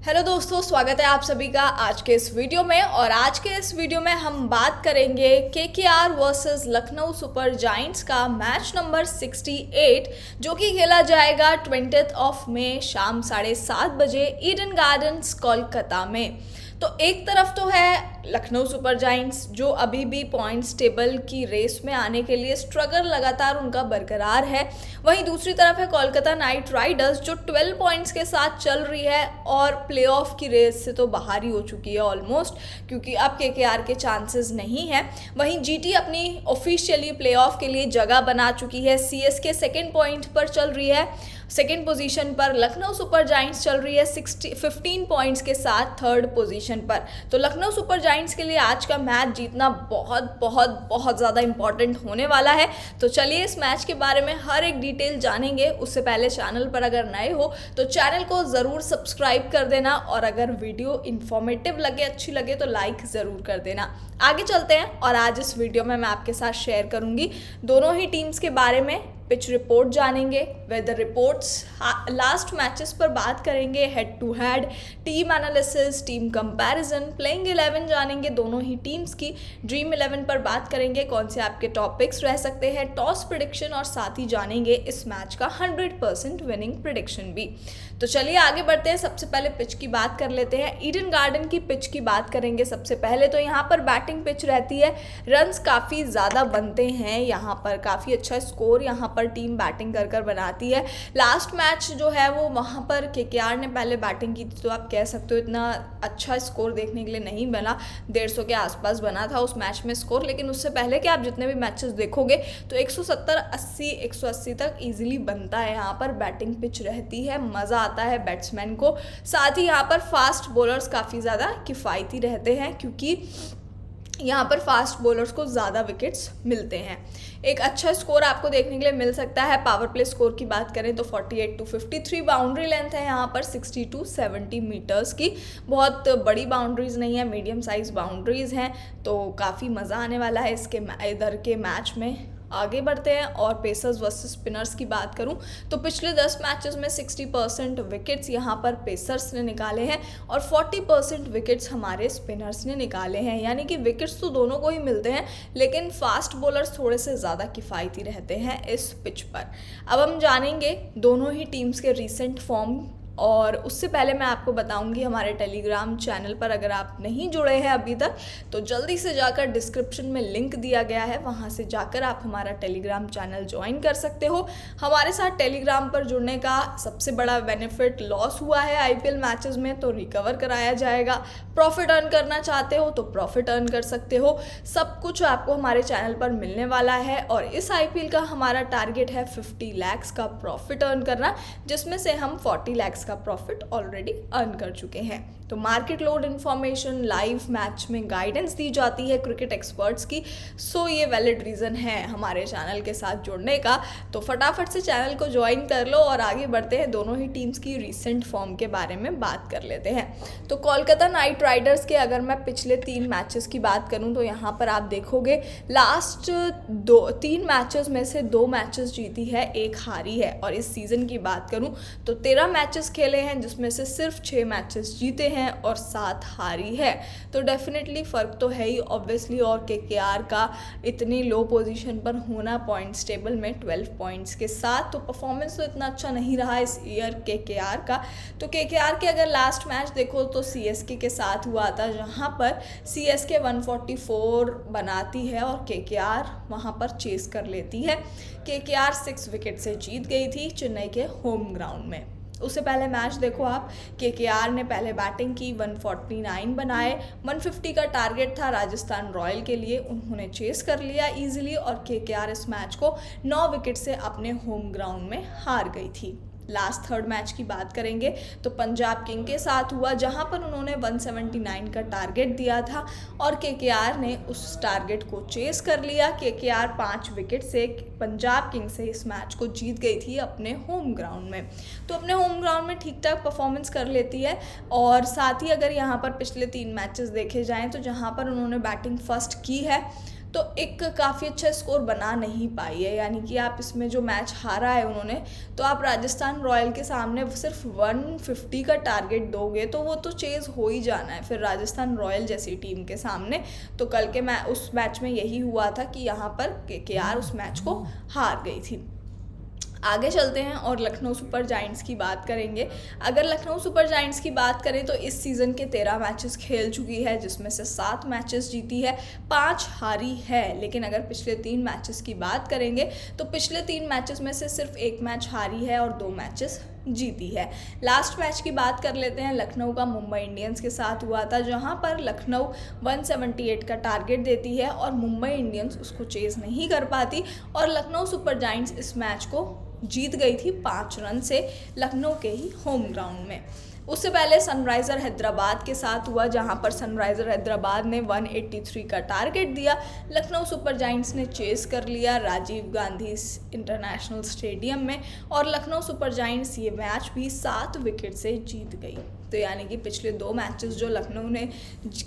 Hello दोस्तों, स्वागत है आप सभी का आज के इस वीडियो में। और आज के इस वीडियो में हम बात करेंगे KKR versus Lucknow super giants का मैच नंबर 68 जो कि खेला जाएगा 20 मई शाम 7:30 बजे ईडन गार्डन्स कोलकाता में। तो एक तरफ तो है लखनऊ सुपर जायंट्स जो अभी भी पॉइंट्स टेबल की रेस में आने के लिए स्ट्रगल लगातार उनका बरकरार है। वहीं दूसरी तरफ है कोलकाता नाइट राइडर्स जो 12 पॉइंट्स के साथ चल रही है और प्लेऑफ की रेस से तो बाहर ही हो चुकी है ऑलमोस्ट, क्योंकि अब केकेआर के चांसेस नहीं है। वहीं जीटी अपनी ऑफिशियली प्लेऑफ के लिए जगह बना चुकी है। सीएसके सेकेंड पॉइंट पर चल रही है, सेकेंड पोजीशन पर लखनऊ सुपर जायंट्स चल रही है 15 पॉइंट्स के साथ थर्ड पोजीशन पर। तो लखनऊ सुपर जायंट्स के लिए आज का मैच जीतना बहुत बहुत बहुत ज़्यादा इंपॉर्टेंट होने वाला है। तो चलिए इस मैच के बारे में हर एक डिटेल जानेंगे। उससे पहले चैनल पर अगर नए हो तो चैनल को ज़रूर सब्सक्राइब कर देना, और अगर वीडियो इन्फॉर्मेटिव लगे, अच्छी लगे तो लाइक ज़रूर कर देना। आगे चलते हैं और आज इस वीडियो में मैं आपके साथ शेयर करूंगी दोनों ही टीम्स के बारे में। पिच रिपोर्ट जानेंगे, वेदर रिपोर्ट्स, लास्ट मैचेस पर बात करेंगे, head to head, team analysis, team comparison, playing 11 जानेंगे दोनों ही टीम्स की, ड्रीम 11 पर बात करेंगे कौन से आपके टॉपिक्स रह सकते हैं, टॉस प्रिडिक्शन, और साथ ही जानेंगे इस मैच का 100% विनिंग प्रिडिक्शन भी। तो चलिए आगे बढ़ते हैं। सबसे पहले पिच की बात कर लेते हैं। ईडन गार्डन की पिच की बात करेंगे। सबसे पहले तो यहाँ पर बैटिंग पिच रहती है, रन्स काफ़ी ज़्यादा बनते हैं, यहाँ पर काफ़ी अच्छा स्कोर यहाँ पर टीम बैटिंग कर कर बनाती है। लास्ट मैच जो है वो वहाँ पर केकेआर ने पहले बैटिंग की थी, तो आप कह सकते हो इतना अच्छा स्कोर देखने के लिए नहीं बना, 150 के आसपास बना था उस मैच में स्कोर। लेकिन उससे पहले के आप जितने भी मैचेस देखोगे तो 170-80 तक ईजिली बनता है। यहाँ पर बैटिंग पिच रहती है, मज़ा आता है बैट्समैन को। साथ ही यहाँ पर फास्ट बॉलर्स काफ़ी ज़्यादा किफ़ायती रहते हैं, क्योंकि यहाँ पर फास्ट बॉलर्स को ज़्यादा विकेट्स मिलते हैं। एक अच्छा स्कोर आपको देखने के लिए मिल सकता है। पावर प्ले स्कोर की बात करें तो 48-53 बाउंड्री लेंथ है यहाँ पर 60-70 मीटर्स की। बहुत बड़ी बाउंड्रीज नहीं है, मीडियम साइज बाउंड्रीज हैं, तो काफ़ी मज़ा आने वाला है इधर के मैच में। आगे बढ़ते हैं और पेसर्स वर्सेस स्पिनर्स की बात करूं तो पिछले 10 मैचेस में 60% विकेट्स यहाँ पर पेसर्स ने निकाले हैं और 40% विकेट्स हमारे स्पिनर्स ने निकाले हैं। यानी कि विकेट्स तो दोनों को ही मिलते हैं, लेकिन फास्ट बॉलर्स थोड़े से ज़्यादा किफ़ायती रहते हैं इस पिच पर। अब हम जानेंगे दोनों ही टीम्स के रीसेंट फॉर्म, और उससे पहले मैं आपको बताऊंगी हमारे टेलीग्राम चैनल पर अगर आप नहीं जुड़े हैं अभी तक तो जल्दी से जाकर डिस्क्रिप्शन में लिंक दिया गया है, वहां से जाकर आप हमारा टेलीग्राम चैनल ज्वाइन कर सकते हो। हमारे साथ टेलीग्राम पर जुड़ने का सबसे बड़ा बेनिफिट, लॉस हुआ है आईपीएल मैचेस में तो रिकवर कराया जाएगा, प्रॉफिट अर्न करना चाहते हो तो प्रॉफिट अर्न कर सकते हो, सब कुछ आपको हमारे चैनल पर मिलने वाला है। और इस आईपीएल का हमारा टारगेट है 50 लाख का प्रॉफिट अर्न करना, जिसमें से हम 40 लाख का प्रॉफिट ऑलरेडी अर्न कर चुके हैं। तो market load information, live match में गाइडेंस दी जाती है क्रिकेट एक्सपर्ट्स की, सो ये वैलिड रीज़न है हमारे चैनल के साथ जुड़ने का। तो फटाफट से चैनल को ज्वाइन कर लो और आगे बढ़ते हैं, दोनों ही टीम्स की रीसेंट फॉर्म के बारे में बात कर लेते हैं। तो कोलकाता नाइट राइडर्स के अगर मैं पिछले 3 मैचेस की बात करूं तो यहाँ पर आप देखोगे लास्ट 3 मैचेस में से 2 मैचेस जीती है, 1 हारी है। और इस सीज़न की बात करूं तो 13 मैचेस खेले हैं, जिसमें से सिर्फ 6 मैचेस जीते हैं और 7 हारी है। तो डेफिनेटली फ़र्क तो है ही ऑब्वियसली। और केकेआर का इतनी लो पोजीशन पर होना पॉइंट्स टेबल में 12 पॉइंट्स के साथ, तो परफॉर्मेंस तो इतना अच्छा नहीं रहा इस ईयर केकेआर का। तो केकेआर के अगर लास्ट मैच देखो तो सीएसके के साथ हुआ था, जहां पर सीएसके 144 बनाती है और केकेआर वहां पर चेस कर लेती है। केकेआर 6 विकेट से जीत गई थी चेन्नई के होम ग्राउंड में। उससे पहले मैच देखो आप, केकेआर ने पहले बैटिंग की, 149 बनाए, 150 का टारगेट था राजस्थान रॉयल के लिए, उन्होंने चेस कर लिया इजीली और केकेआर इस मैच को 9 विकेट से अपने होम ग्राउंड में हार गई थी। लास्ट थर्ड मैच की बात करेंगे तो पंजाब किंग के साथ हुआ, जहां पर उन्होंने 179 का टारगेट दिया था और केकेआर ने उस टारगेट को चेस कर लिया। केकेआर 5 विकेट से पंजाब किंग से इस मैच को जीत गई थी अपने होम ग्राउंड में। तो अपने होम ग्राउंड में ठीक ठाक परफॉर्मेंस कर लेती है। और साथ ही अगर यहाँ पर पिछले 3 मैचेस देखे जाएँ तो जहाँ पर उन्होंने बैटिंग फर्स्ट की है तो एक काफ़ी अच्छा स्कोर बना नहीं पाई है। यानी कि आप इसमें जो मैच हारा है उन्होंने, तो आप राजस्थान रॉयल के सामने सिर्फ 150 का टारगेट दोगे तो वो तो चेज़ हो ही जाना है फिर राजस्थान रॉयल जैसी टीम के सामने। तो कल के उस मैच में यही हुआ था कि यहाँ पर केकेआर उस मैच को हार गई थी। आगे चलते हैं और लखनऊ सुपर जायंट्स की बात करेंगे। अगर लखनऊ सुपर जायंट्स की बात करें तो इस सीज़न के 13 मैचेस खेल चुकी है, जिसमें से 7 मैचेस जीती है, 5 हारी है। लेकिन अगर पिछले 3 मैचेस की बात करेंगे तो पिछले 3 मैचेस में से सिर्फ 1 मैच हारी है और 2 मैचेस जीती है। लास्ट मैच की बात कर लेते हैं। लखनऊ का मुंबई इंडियंस के साथ हुआ था, जहां पर लखनऊ 178 का टारगेट देती है और मुंबई इंडियंस उसको चेज़ नहीं कर पाती और लखनऊ सुपर जायंट्स इस मैच को जीत गई थी 5 रन से लखनऊ के ही होम ग्राउंड में। उससे पहले सनराइज़र हैदराबाद के साथ हुआ, जहां पर सनराइज़र हैदराबाद ने 183 का टारगेट दिया। लखनऊ सुपर जायंट्स ने चेस कर लिया राजीव गांधी इंटरनेशनल स्टेडियम में और लखनऊ सुपर जायंट्स ये मैच भी 7 विकेट से जीत गई। तो यानी कि पिछले 2 मैचेस जो लखनऊ ने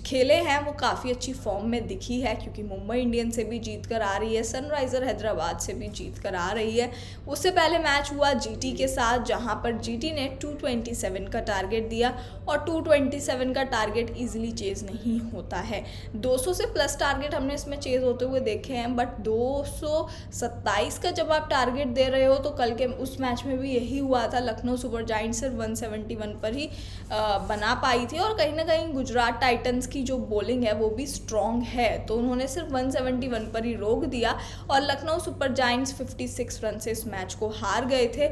खेले हैं वो काफ़ी अच्छी फॉर्म में दिखी है, क्योंकि मुंबई इंडियंस से भी जीत कर आ रही है, सनराइज़र हैदराबाद से भी जीत कर आ रही है। उससे पहले मैच हुआ जीटी के साथ, जहां पर जीटी ने 227 का टारगेट दिया और 227 का टारगेट इजीली चेज़ नहीं होता है। 200 से प्लस टारगेट हमने इसमें चेज़ होते हुए देखे हैं, बट 227 का जब आप टारगेट दे रहे हो तो कल के उस मैच में भी यही हुआ था। लखनऊ सुपर जायंट्स सिर्फ 171 पर ही बना पाई थी और कहीं ना कहीं गुजरात टाइटंस की जो बॉलिंग है वो भी स्ट्रॉन्ग है, तो उन्होंने सिर्फ 171 पर ही रोक दिया और लखनऊ सुपर जायंट्स 56 रन से इस मैच को हार गए थे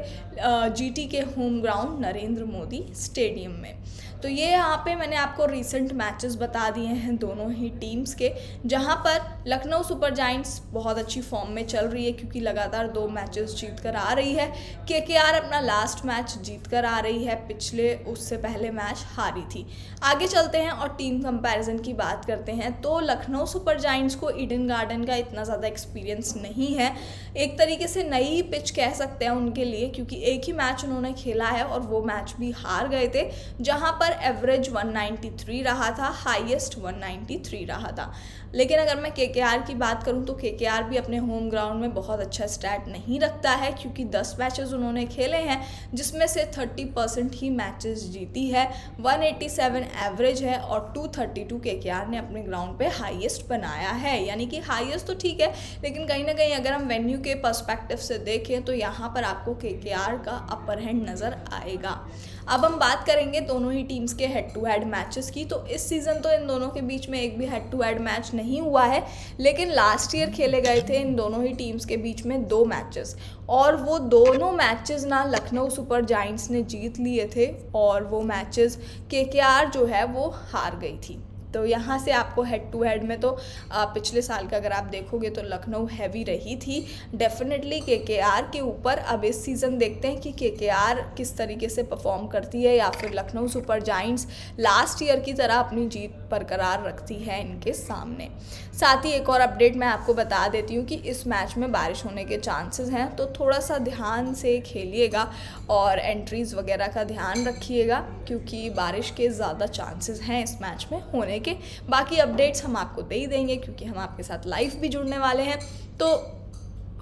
जीटी के home ground Narendra Modi stadium में। तो ये यहाँ पे मैंने आपको रीसेंट मैचेस बता दिए हैं दोनों ही टीम्स के, जहाँ पर लखनऊ सुपर जायंट्स बहुत अच्छी फॉर्म में चल रही है, क्योंकि लगातार 2 मैचेस जीत कर आ रही है। केकेआर अपना लास्ट मैच जीत कर आ रही है, पिछले उससे पहले मैच हारी थी। आगे चलते हैं और टीम कंपैरिजन की बात करते हैं। तो लखनऊ सुपर जायंट्स को ईडन गार्डन का इतना ज़्यादा एक्सपीरियंस नहीं है, एक तरीके से नई पिच कह सकते हैं उनके लिए, क्योंकि एक ही मैच उन्होंने खेला है और वो मैच भी हार गए थे, जहाँ पर एवरेज 193 रहा था, हाईएस्ट 193 रहा था। लेकिन अगर मैं केकेआर की बात करूं तो केकेआर भी अपने होम ग्राउंड में बहुत अच्छा स्टैट नहीं रखता है, क्योंकि 10 मैचेस उन्होंने खेले हैं जिसमें से 30% ही मैचेस जीती है, 187 एवरेज है और 232 केकेआर ने अपने ग्राउंड पे हाईएस्ट बनाया है। यानी कि हाईएस्ट तो ठीक है, लेकिन कहीं ना कहीं अगर हम वेन्यू के पर्सपेक्टिव से देखें तो यहाँ पर आपको केकेआर का अपर हैंड नज़र आएगा। अब हम बात करेंगे दोनों ही टीम्स के हेड टू हेड मैचेस की। तो इस सीज़न तो इन दोनों के बीच में एक भी हेड टू हेड मैच नहीं हुआ है, लेकिन लास्ट ईयर खेले गए थे इन दोनों ही टीम्स के बीच में 2 मैचेस और वो दोनों मैचेस ना लखनऊ सुपर जायंट्स ने जीत लिए थे और वो मैचेस केकेआर जो है वो हार गई थी। तो यहाँ से आपको हेड टू हेड में तो पिछले साल का अगर आप देखोगे तो लखनऊ हैवी रही थी डेफिनेटली केकेआर के ऊपर। अब इस सीज़न देखते हैं कि केकेआर किस तरीके से परफॉर्म करती है या फिर Lucknow super giants last year की तरह अपनी जीत बरकरार रखती है इनके सामने। साथ ही एक और अपडेट मैं आपको बता देती हूँ कि इस मैच में बारिश होने के चांसेस हैं, तो थोड़ा सा ध्यान से खेलिएगा और एंट्रीज़ वगैरह का ध्यान रखिएगा, क्योंकि बारिश के ज़्यादा चांसेस हैं इस मैच में होने के। बाकी अपडेट्स हम आपको दे ही देंगे, क्योंकि हम आपके साथ लाइव भी जुड़ने वाले हैं, तो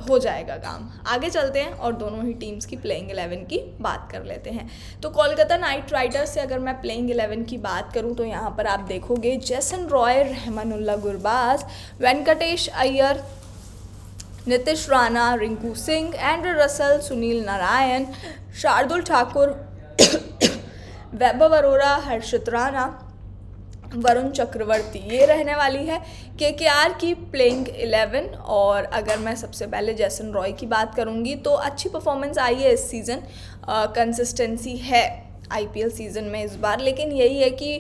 हो जाएगा काम। आगे चलते हैं और दोनों ही टीम्स की प्लेइंग 11 की बात कर लेते हैं। तो कोलकाता नाइट राइडर्स से अगर मैं प्लेइंग 11 की बात करूं तो यहाँ पर आप देखोगे Jason Roy, Rahmanullah Gurbaz, Venkatesh Iyer, Nitish Rana, Rinku Singh, Andre Russell, Sunil Narine, Shardul Thakur, Vaibhav Arora, Harshit Rana, Varun Chakravarthy, ये रहने वाली है केकेआर की प्लेइंग 11। और अगर मैं सबसे पहले जेसन रॉय की बात करूंगी तो अच्छी परफॉर्मेंस आई है इस सीज़न, कंसिस्टेंसी है आईपीएल सीज़न में इस बार, लेकिन यही है कि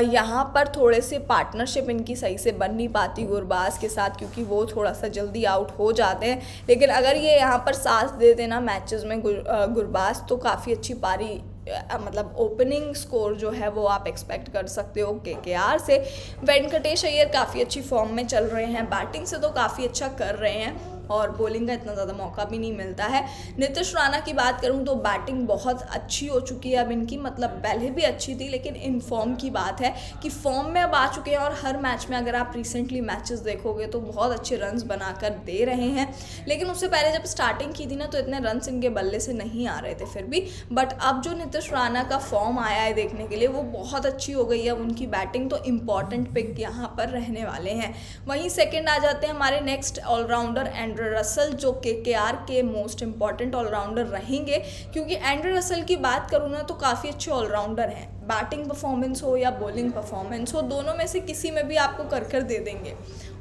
यहाँ पर थोड़े से पार्टनरशिप इनकी सही से बन नहीं पाती गुरबाज के साथ, क्योंकि वो थोड़ा सा जल्दी आउट हो जाते हैं। लेकिन अगर ये यहाँ पर साथ दे देना मैचेस में गुरबाज, तो काफ़ी अच्छी पारी मतलब ओपनिंग स्कोर जो है वो आप एक्सपेक्ट कर सकते हो केकेआर से। वेंकटेश अय्यर काफ़ी अच्छी फॉर्म में चल रहे हैं, बैटिंग से तो काफ़ी अच्छा कर रहे हैं, और बॉलिंग का इतना ज़्यादा मौका भी नहीं मिलता है। नीतीश राणा की बात करूं तो बैटिंग बहुत अच्छी हो चुकी है अब इनकी, मतलब पहले भी अच्छी थी, लेकिन इन फॉर्म की बात है कि फॉर्म में अब आ चुके हैं और हर मैच में अगर आप रिसेंटली मैचेस देखोगे तो बहुत अच्छे रन्स बनाकर दे रहे हैं। लेकिन उससे पहले जब स्टार्टिंग की थी ना तो इतने रन्स इनके बल्ले से नहीं आ रहे थे फिर भी, बट अब जो नीतीश राणा का फॉर्म आया है देखने के लिए वो बहुत अच्छी हो गई है उनकी बैटिंग, तो इम्पॉर्टेंट पिक यहाँ पर रहने वाले हैं। वहीं सेकेंड आ जाते हैं हमारे नेक्स्ट ऑलराउंडर एंड्रे रसल, जो केकेआर के मोस्ट इंपॉर्टेंट ऑलराउंडर रहेंगे, क्योंकि एंड्रे रसल की बात करूँ ना तो काफ़ी अच्छे ऑलराउंडर हैं। बैटिंग परफॉर्मेंस हो या बॉलिंग परफॉर्मेंस हो, दोनों में से किसी में भी आपको कर दे देंगे,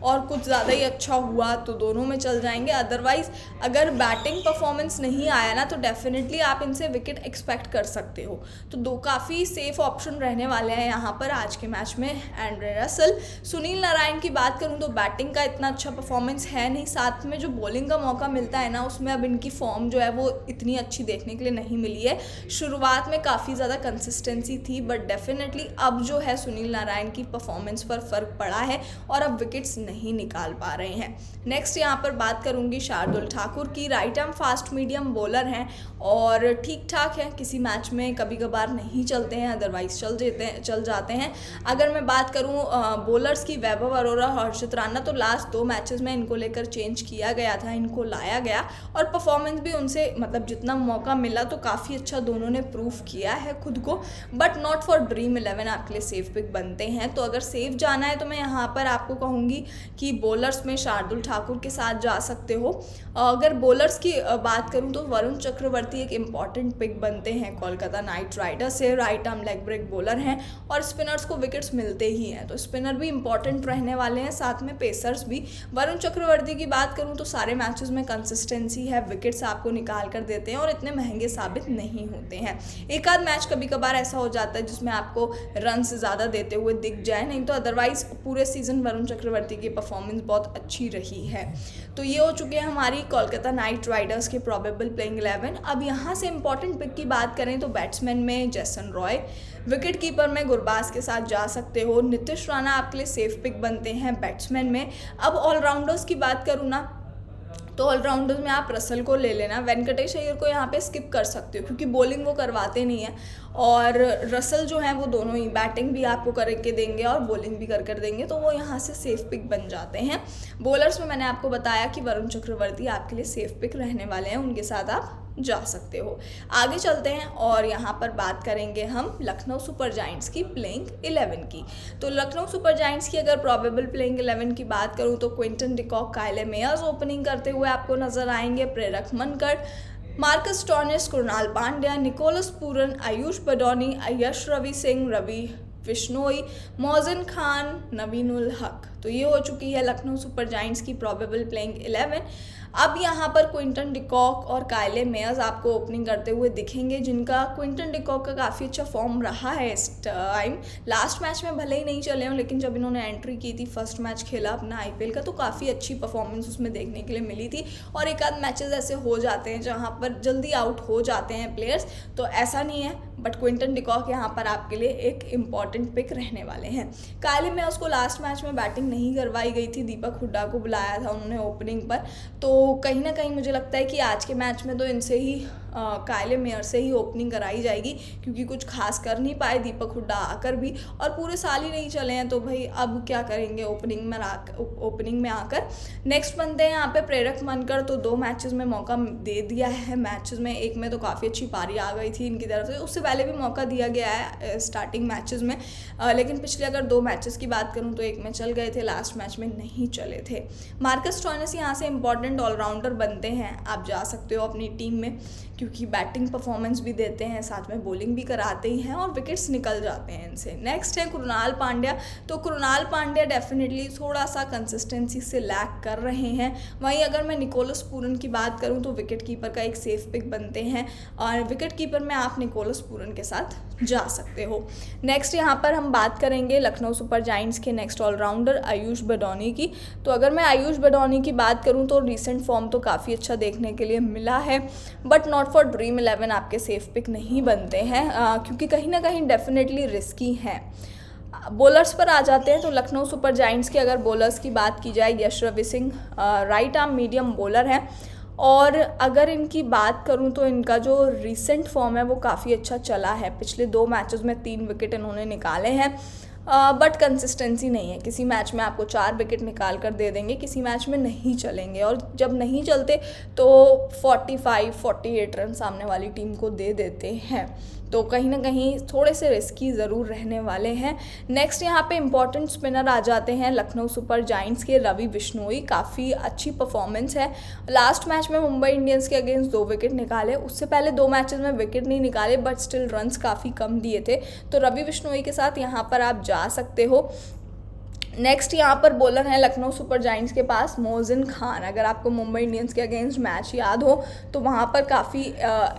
और कुछ ज़्यादा ही अच्छा हुआ तो दोनों में चल जाएंगे। अदरवाइज़ अगर बैटिंग परफॉर्मेंस नहीं आया ना तो डेफिनेटली आप इनसे विकेट एक्सपेक्ट कर सकते हो। तो दो काफ़ी सेफ ऑप्शन रहने वाले हैं यहाँ पर आज के मैच में एंड्रे रसल। सुनील नारायण की बात करूँ तो बैटिंग का इतना अच्छा परफॉर्मेंस है नहीं, साथ में जो बॉलिंग का मौका मिलता है ना उसमें अब इनकी फॉर्म जो है वो इतनी अच्छी देखने के लिए नहीं मिली है। शुरुआत में काफ़ी ज़्यादा कंसिस्टेंसी थी, बट डेफिनेटली अब जो है सुनील नारायण की परफॉर्मेंस पर फ़र्क पड़ा है और अब विकेट्स नहीं निकाल पा रहे हैं। नेक्स्ट यहाँ पर बात करूंगी शार्दुल ठाकुर की। Right arm fast medium bowler हैं और ठीक ठाक है, किसी मैच में कभी कभार नहीं चलते हैं, अदरवाइज चल जाते हैं। अगर मैं बात करूं बॉलर्स की, वैभव अरोरा, हर्षित राणा, तो लास्ट 2 मैचेस में इनको लेकर चेंज किया गया था, इनको लाया गया और परफॉर्मेंस भी उनसे मतलब जितना मौका मिला तो काफ़ी अच्छा दोनों ने प्रूव किया है खुद को, बट नॉट फॉर ड्रीम 11 आपके लिए सेफ पिक बनते हैं। तो अगर सेफ जाना है तो मैं यहाँ पर आपको कहूँगी कि बॉलर्स में शार्दुल ठाकुर के साथ जा सकते हो। अगर बॉलर्स की बात करूं तो वरुण चक्रवर्ती एक इम्पॉर्टेंट पिक बनते हैं कोलकाता नाइट राइडर्स से। Right arm leg break bowler हैं और स्पिनर्स को विकेट्स मिलते ही हैं, तो स्पिनर भी इंपॉर्टेंट रहने वाले हैं, साथ में पेसर्स भी। वरुण चक्रवर्ती की बात करूं तो सारे मैचेस में कंसिस्टेंसी है, विकेट्स आपको निकाल कर देते हैं और इतने महंगे साबित नहीं होते हैं। एक आध मैच कभी कभार ऐसा हो जाता है जिसमें आपको रन ज़्यादा देते हुए दिख जाए, नहीं तो अदरवाइज पूरे सीजन वरुण चक्रवर्ती की परफॉर्मेंस बहुत अच्छी रही है। तो ये हो चुके हैं हमारी कोलकाता नाइट राइडर्स के प्रोबेबल प्लेइंग 11। अब यहाँ से इंपॉर्टेंट पिक की बात करें तो बैट्समैन में जेसन रॉय, विकेट कीपर में गुरबाज के साथ जा सकते हो। नीतीश राणा आपके लिए सेफ पिक बनते हैं बैट्समैन में। अब ऑलराउंडर्स की बात करूँ ना तो ऑलराउंडर्स में आप रसल को ले लेना, वेंकटेश अय्यर को यहाँ पे स्किप कर सकते हो क्योंकि बॉलिंग वो करवाते नहीं है, और रसल जो है वो दोनों ही बैटिंग भी आपको करके देंगे और बॉलिंग भी कर देंगे, तो वो यहाँ से सेफ पिक बन जाते हैं। बॉलर्स में मैंने आपको बताया कि वरुण चक्रवर्ती आपके लिए सेफ पिक रहने वाले हैं, उनके साथ आप जा सकते हो। आगे चलते हैं और यहाँ पर बात करेंगे हम लखनऊ सुपर जायंट्स की प्लेइंग 11 की। तो लखनऊ सुपर जायंट्स की अगर प्रोबेबल प्लेइंग 11 की बात करूँ तो Quinton de Kock, Kyle Mayers opening करते हुए आपको नजर आएंगे, Prerak Mankad, Marcus Stoinis, Krunal Pandya, Nicholas Pooran, Ayush Badoni, Yash Ravi Singh, Ravi Bishnoi, Mohsin Khan, Naveen ul Haq. तो ये हो चुकी है लखनऊ सुपर जायंट्स की प्रोबेबल प्लेइंग 11। अब यहाँ पर क्विंटन डिकॉक और काइले मेयर्स आपको ओपनिंग करते हुए दिखेंगे, जिनका क्विंटन डिकॉक का काफ़ी अच्छा फॉर्म रहा है इस टाइम। लास्ट मैच में भले ही नहीं चले हों, लेकिन जब इन्होंने एंट्री की थी, फर्स्ट मैच खेला अपना IPL का, तो काफ़ी अच्छी परफॉर्मेंस उसमें देखने के लिए मिली थी। और एक आध मैचेस ऐसे हो जाते हैं जहाँ पर जल्दी आउट हो जाते हैं प्लेयर्स, तो ऐसा नहीं है, बट क्विंटन डिकॉक यहाँ पर आपके लिए एक इम्पॉर्टेंट पिक रहने वाले हैं। काइले मेयर्स को लास्ट मैच में बैटिंग नहीं करवाई गई थी, दीपक हुड्डा को बुलाया था उन्होंने ओपनिंग पर, तो कहीं ना कहीं मुझे लगता है कि आज के मैच में तो इनसे ही काइले मेयर से ही ओपनिंग कराई जाएगी, क्योंकि कुछ खास कर नहीं पाए दीपक हुड्डा आकर भी, और पूरे साल ही नहीं चले हैं, तो भाई अब क्या करेंगे ओपनिंग में आकर। नेक्स्ट बनते हैं यहाँ पे प्रेरक मनकर। तो 2 मैचेस में मौका दे दिया है, मैचेस में एक में तो काफ़ी अच्छी पारी आ गई थी इनकी तरफ से, उससे पहले भी मौका दिया गया है स्टार्टिंग मैचेस में, लेकिन पिछले अगर 2 मैचेस की बात करूँ तो एक में चल गए थे, लास्ट मैच में नहीं चले थे। मार्कस स्टोइनिस यहाँ से इंपॉर्टेंट ऑलराउंडर बनते हैं, आप जा सकते हो अपनी टीम में, क्योंकि बैटिंग परफॉर्मेंस भी देते हैं, साथ में बॉलिंग भी कराते ही हैं और विकेट्स निकल जाते हैं इनसे। नेक्स्ट है कृणाल पांड्या। तो कृणाल पांड्या डेफिनेटली थोड़ा सा कंसिस्टेंसी से लैक कर रहे हैं। वहीं अगर मैं निकोलस पूरन की बात करूं तो विकेट कीपर का एक सेफ पिक बनते हैं, और विकेट कीपर में आप निकोलस पूरन के साथ जा सकते हो। नेक्स्ट यहाँ पर हम बात करेंगे लखनऊ सुपर जायंट्स के नेक्स्ट ऑलराउंडर आयुष बडौनी की। तो अगर मैं आयुष बडौनी की बात करूँ तो रिसेंट फॉर्म तो काफ़ी अच्छा देखने के लिए मिला है, बट नॉट फॉर ड्रीम 11 आपके सेफ पिक नहीं बनते हैं, क्योंकि कहीं ना कहीं डेफिनेटली रिस्की हैं। बॉलर्स पर आ जाते हैं तो लखनऊ सुपर जायंट्स के अगर बॉलर्स की बात की जाए, Yash Ravi Singh right arm medium bowler हैं और अगर इनकी बात करूं तो इनका जो रिसेंट फॉर्म है वो काफ़ी अच्छा चला है। पिछले 2 मैचेस में 3 विकेट इन्होंने निकाले हैं, बट कंसिस्टेंसी नहीं है। किसी मैच में आपको 4 विकेट निकाल कर दे देंगे, किसी मैच में नहीं चलेंगे और जब नहीं चलते तो 45-48 रन सामने वाली टीम को दे देते हैं। तो कहीं ना कहीं थोड़े से रिस्की ज़रूर रहने वाले हैं। नेक्स्ट यहाँ पे इम्पॉर्टेंट स्पिनर आ जाते हैं लखनऊ सुपर जायंट्स के रवि बिश्नोई। काफ़ी अच्छी परफॉर्मेंस है। लास्ट मैच में मुंबई इंडियंस के अगेंस्ट 2 विकेट निकाले, उससे पहले 2 मैचेस में विकेट नहीं निकाले बट स्टिल रन्स काफ़ी कम दिए थे। तो रवि बिश्नोई के साथ यहाँ पर आप जा सकते हो। नेक्स्ट यहाँ पर बॉलर हैं लखनऊ सुपर जायंट्स के पास मोहसिन खान। अगर आपको मुंबई इंडियंस के अगेंस्ट मैच याद हो तो वहाँ पर काफ़ी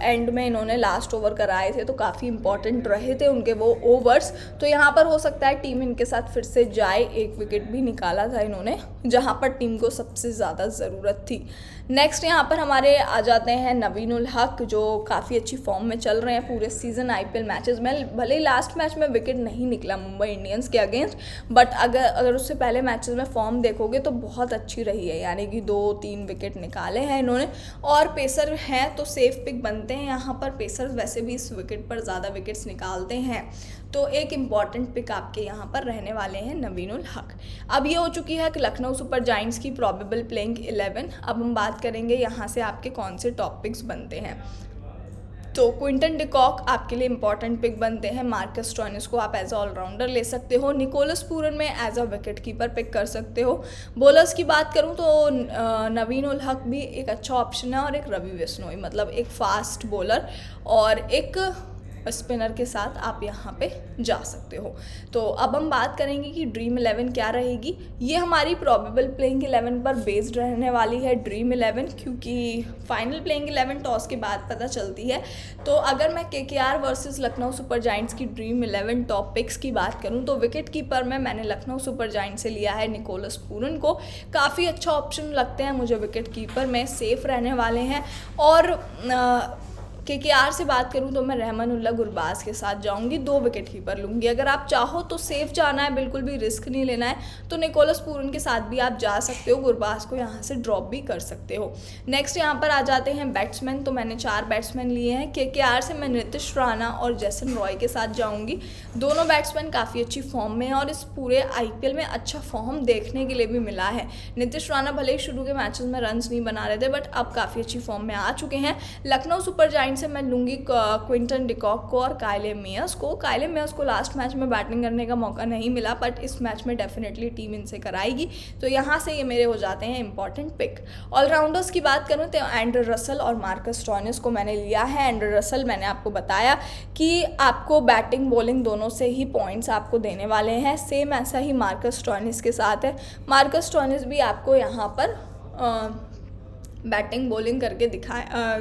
एंड में इन्होंने लास्ट ओवर कराए थे तो काफ़ी इंपॉर्टेंट रहे थे उनके वो ओवर्स। तो यहाँ पर हो सकता है टीम इनके साथ फिर से जाए। 1 विकेट भी निकाला था इन्होंने जहाँ पर टीम को सबसे ज़्यादा ज़रूरत थी। नेक्स्ट यहाँ पर हमारे आ जाते हैं नवीन उल हक, जो काफ़ी अच्छी फॉर्म में चल रहे हैं पूरे सीज़न IPL मैचेस में। भले ही लास्ट मैच में विकेट नहीं निकला मुंबई इंडियंस के अगेंस्ट, बट अगर उससे पहले मैचेस में फॉर्म देखोगे तो बहुत अच्छी रही है, यानी कि 2-3 विकेट निकाले हैं इन्होंने। और पेसर हैं तो सेफ पिक बनते हैं यहाँ पर। पेसर वैसे भी इस विकेट पर ज़्यादा विकेट्स निकालते हैं, तो एक इम्पॉर्टेंट पिक आपके यहाँ पर रहने वाले हैं नवीन उल हक। अब ये हो चुकी है कि लखनऊ सुपर जायंट्स की प्रॉबेबल प्लेइंग 11। अब हम बात करेंगे यहाँ से आपके कौन से टॉप पिक्स बनते हैं। तो क्विंटन डिकॉक आपके लिए इंपॉर्टेंट पिक बनते हैं। मार्कस स्टोइनिस को आप एज अ ऑलराउंडर ले सकते हो। निकोलस पूरन में as a wicket keeper pick कर सकते हो। बॉलर्स की बात करूं तो नवीन उल हक भी एक अच्छा ऑप्शन है और एक रवि बिश्नोई, मतलब एक फास्ट बॉलर और एक स्पिनर के साथ आप यहाँ पे जा सकते हो। तो अब हम बात करेंगे कि ड्रीम 11 क्या रहेगी। ये हमारी प्रॉबेबल प्लेइंग 11 पर बेस्ड रहने वाली है ड्रीम 11, क्योंकि फाइनल प्लेइंग 11 टॉस के बाद पता चलती है। तो अगर मैं KKR versus Lucknow super giants की ड्रीम 11 टॉप पिक्स की बात करूँ तो विकेट कीपर में मैंने लखनऊ सुपर जायंट्स से लिया है निकोलस पूरन को। काफ़ी अच्छा ऑप्शन लगते हैं मुझे विकेट कीपर में, सेफ रहने वाले हैं। और KKR से बात करूं तो मैं रहमानुल्लाह गुरबाज के साथ जाऊंगी, 2 विकेट कीपर लूँगी। अगर आप चाहो तो सेफ जाना है, बिल्कुल भी रिस्क नहीं लेना है, तो निकोलस पूरन के साथ भी आप जा सकते हो। गुरबाज को यहाँ से ड्रॉप भी कर सकते हो। नेक्स्ट यहाँ पर आ जाते हैं बैट्समैन। तो मैंने 4 बैट्समैन लिए हैं। KKR से मैं नीतीश राणा और जैसन रॉय के साथ जाऊँगी। दोनों बैट्समैन काफ़ी अच्छी फॉर्म में हैं और इस पूरे IPL में अच्छा फॉर्म देखने के लिए भी मिला है। नीतीश राणा भले ही शुरू के मैचेस में रन्स नहीं बना रहे थे, बट अब काफ़ी अच्छी फॉर्म में आ चुके हैं। लखनऊ सुपर जायंट्स से मैं लूँगी क्विंटन डिकॉक को और काइले मेयर्स को। काइले मेयर्स को लास्ट मैच में बैटिंग करने का मौका नहीं मिला, बट इस मैच में डेफिनेटली टीम इनसे कराएगी। तो यहाँ से ये मेरे हो जाते हैं इंपॉर्टेंट पिक। ऑलराउंडर्स की बात करूँ तो एंड्रे रसल और मार्कस स्टोइनिस को मैंने लिया है। एंड्रे रसल मैंने आपको बताया कि आपको बैटिंग बॉलिंग दोनों से ही पॉइंट्स आपको देने वाले हैं। सेम ऐसा ही मार्कस स्टोइनिस के साथ है। मार्कस स्टोइनिस भी आपको यहाँ पर बैटिंग बॉलिंग करके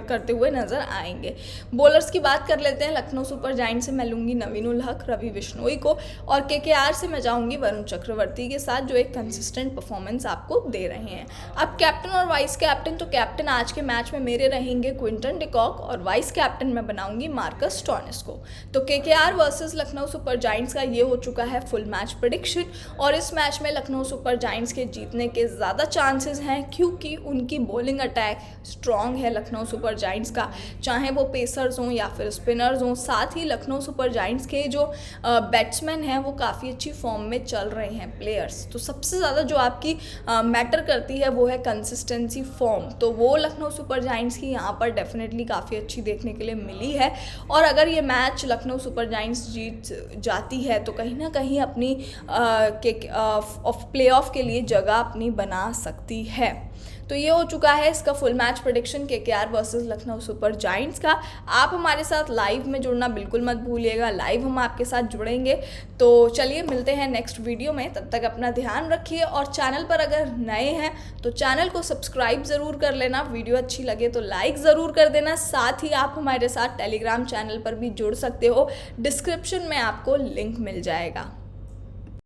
करते हुए नज़र आएंगे। बॉलर्स की बात कर लेते हैं। लखनऊ सुपर जायंट्स से मैं लूँगी नवीन उल हक, रवि बिश्नोई को, और KKR से मैं जाऊँगी वरुण चक्रवर्ती के साथ, जो एक कंसिस्टेंट परफॉर्मेंस आपको दे रहे हैं। अब कैप्टन और वाइस कैप्टन, तो कैप्टन आज के मैच में मेरे रहेंगे क्विंटन डिकॉक और वाइस कैप्टन मैं बनाऊँगी मार्कस स्टोइनिस को। तो KKR versus Lucknow super giants का ये हो चुका है फुल मैच प्रेडिक्शन, और इस मैच में लखनऊ सुपर जायंट्स के जीतने के ज़्यादा चांसेस हैं, क्योंकि उनकी बॉलिंग अटैक स्ट्रॉन्ग है लखनऊ सुपर जायंट्स का, चाहे वो पेसर्स हों या फिर स्पिनर्स हों। साथ ही लखनऊ सुपर जायंट्स के जो बैट्समैन हैं वो काफ़ी अच्छी फॉर्म में चल रहे हैं प्लेयर्स। तो सबसे ज़्यादा जो आपकी मैटर करती है वो है कंसिस्टेंसी फॉर्म, तो वो लखनऊ सुपर जायंट्स की यहाँ पर डेफिनेटली काफ़ी अच्छी देखने के लिए मिली है। और अगर ये मैच लखनऊ सुपर जायंट्स जीत जाती है तो कहीं ना कहीं अपनी प्ले ऑफ के लिए जगह अपनी बना सकती है। तो ये हो चुका है इसका full match prediction KKR versus Lucknow super giants का। आप हमारे साथ लाइव में जुड़ना बिल्कुल मत भूलिएगा, लाइव हम आपके साथ जुड़ेंगे। तो चलिए मिलते हैं नेक्स्ट वीडियो में, तब तक अपना ध्यान रखिए। और चैनल पर अगर नए हैं तो चैनल को सब्सक्राइब ज़रूर कर लेना, वीडियो अच्छी लगे तो लाइक ज़रूर कर देना। साथ ही आप हमारे साथ टेलीग्राम चैनल पर भी जुड़ सकते हो, डिस्क्रिप्शन में आपको लिंक मिल जाएगा।